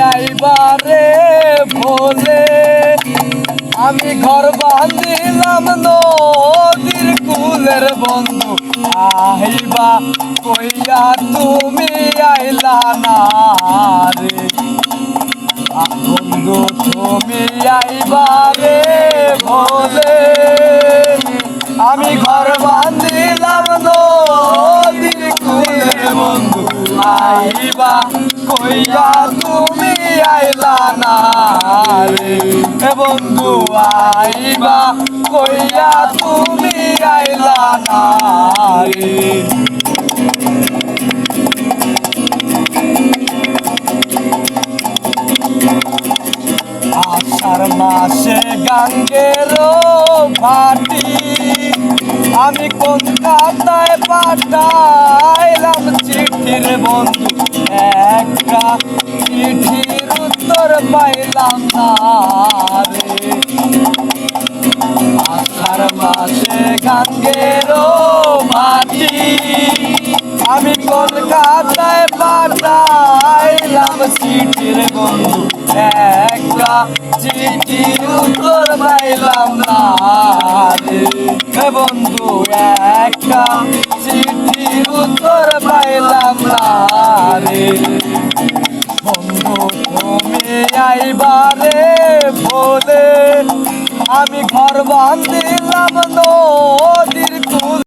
আইবারে ভোলে আমি ঘর বাঁধিলাম নদীর কুলের বন্ধু আইবা কইয়া তুমি আইলা না রে বন্ধু তুমি আইবারে ভোলে আমি ঘর বাঁধিলাম নদীর কুলের বন্ধু আইবা কইয়া তুমি আইলা না রে বন্ধু আইবা কইয়া তুমি আইলা না রে আষাঢ় মাসে গাঙ্গের ভাটি আমি কলকাতায় পাঠাইলাম চিঠির বন্ধু একটা চিঠির উত্তর পাইলাম না রে আষাঢ় মাসে গাঙ্গের ভাটি আমি কলকাতায় পাঠাইলাম চিঠির বন্ধু একটা চিঠির উত্তর পাইলাম না রে বন্ধু একটা চিঠির উত্তর পাইলাম না রে বন্ধু তুমি আইবারে বলে আমি ঘর বাঁধিলাম নদীর কুল